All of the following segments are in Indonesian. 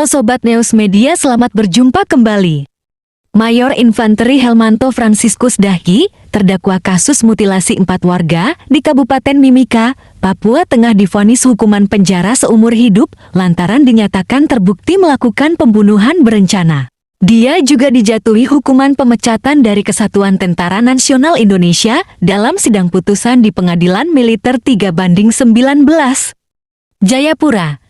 Halo Sobat News Media, selamat berjumpa kembali. Mayor Infanteri Helmanto Franciscus Dahki, terdakwa kasus mutilasi 4 warga di Kabupaten Mimika, Papua Tengah divonis hukuman penjara seumur hidup lantaran dinyatakan terbukti melakukan pembunuhan berencana. Dia juga dijatuhi hukuman pemecatan dari Kesatuan Tentara Nasional Indonesia dalam sidang putusan di Pengadilan Militer 3/19. Jayapura,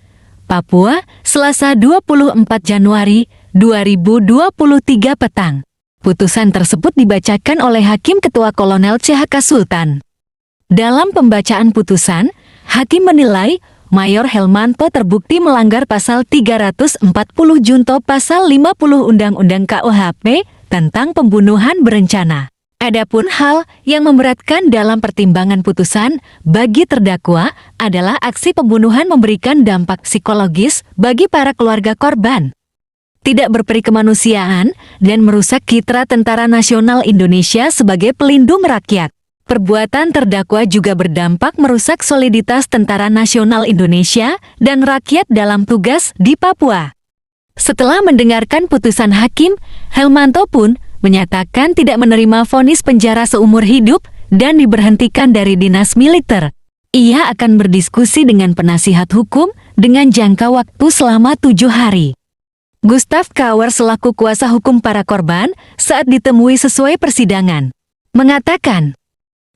Papua, Selasa 24 Januari 2023 petang. Putusan tersebut dibacakan oleh Hakim Ketua Kolonel CH Sultan. Dalam pembacaan putusan, Hakim menilai Mayor Helmanto terbukti melanggar Pasal 340 junto Pasal 50 Undang-Undang KUHP tentang pembunuhan berencana. Adapun hal yang memberatkan dalam pertimbangan putusan bagi terdakwa adalah aksi pembunuhan memberikan dampak psikologis bagi para keluarga korban, tidak berperi kemanusiaan, dan merusak citra Tentara Nasional Indonesia sebagai pelindung rakyat. Perbuatan terdakwa juga berdampak merusak soliditas Tentara Nasional Indonesia dan rakyat dalam tugas di Papua. Setelah mendengarkan putusan hakim, Helmanto pun menyatakan tidak menerima vonis penjara seumur hidup dan diberhentikan dari dinas militer. Ia akan berdiskusi dengan penasihat hukum dengan jangka waktu selama 7 hari. Gustav Kauer selaku kuasa hukum para korban saat ditemui sesuai persidangan, mengatakan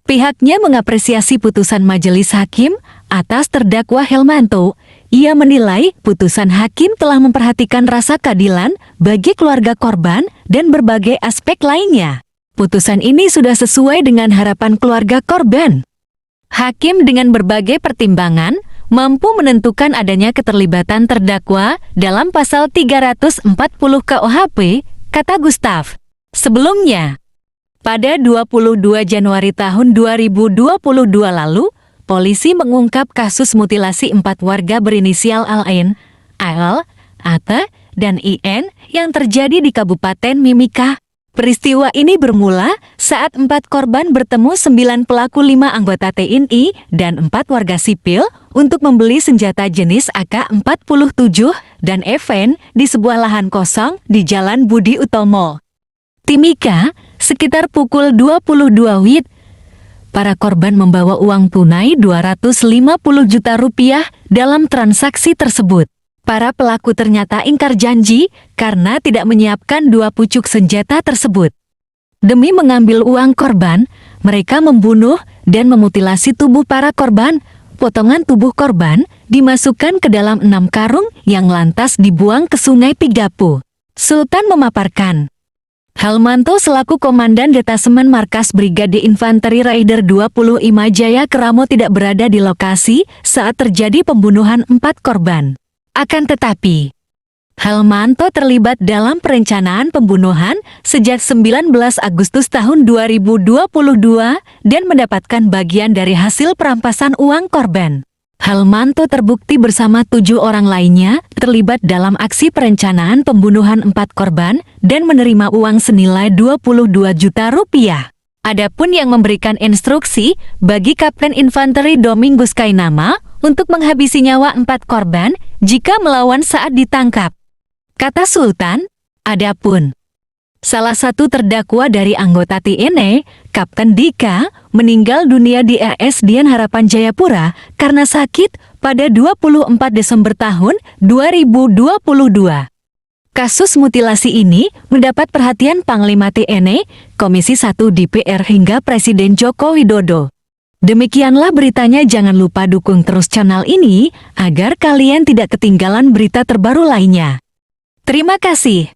pihaknya mengapresiasi putusan majelis hakim atas terdakwa Helmanto. Ia menilai putusan hakim telah memperhatikan rasa keadilan bagi keluarga korban dan berbagai aspek lainnya. Putusan ini sudah sesuai dengan harapan keluarga korban. Hakim dengan berbagai pertimbangan mampu menentukan adanya keterlibatan terdakwa dalam Pasal 340 KUHP, kata Gustav. Sebelumnya, pada 22 Januari tahun 2022 lalu, polisi mengungkap kasus mutilasi 4 warga berinisial LN, AL, AT, dan IN yang terjadi di Kabupaten Mimika. Peristiwa ini bermula saat 4 korban bertemu 9 pelaku 5 anggota TNI dan 4 warga sipil untuk membeli senjata jenis AK-47 dan FN di sebuah lahan kosong di Jalan Budi Utomo, Timika, sekitar pukul 22 WIB. Para korban membawa uang tunai 250 juta rupiah dalam transaksi tersebut. Para pelaku ternyata ingkar janji karena tidak menyiapkan 2 pucuk senjata tersebut. Demi mengambil uang korban, mereka membunuh dan memutilasi tubuh para korban. Potongan tubuh korban dimasukkan ke dalam 6 karung yang lantas dibuang ke Sungai Pigapu. Sultan memaparkan, Helmanto selaku Komandan Detasemen Markas Brigade Infanteri Raider 20 Imajaya Keramo tidak berada di lokasi saat terjadi pembunuhan 4 korban. Akan tetapi, Helmanto terlibat dalam perencanaan pembunuhan sejak 19 Agustus tahun 2022 dan mendapatkan bagian dari hasil perampasan uang korban. Helmanto terbukti bersama 7 orang lainnya terlibat dalam aksi perencanaan pembunuhan 4 korban dan menerima uang senilai 22 juta rupiah. Adapun yang memberikan instruksi bagi Kapten Infanteri Domingus Kainama untuk menghabisi nyawa 4 korban jika melawan saat ditangkap. Kata Sultan, adapun salah satu terdakwa dari anggota TNI, Kapten Dika, meninggal dunia di RSDN Harapan Jayapura karena sakit pada 24 Desember tahun 2022. Kasus mutilasi ini mendapat perhatian Panglima TNI, Komisi 1 DPR hingga Presiden Joko Widodo. Demikianlah beritanya, jangan lupa dukung terus channel ini agar kalian tidak ketinggalan berita terbaru lainnya. Terima kasih.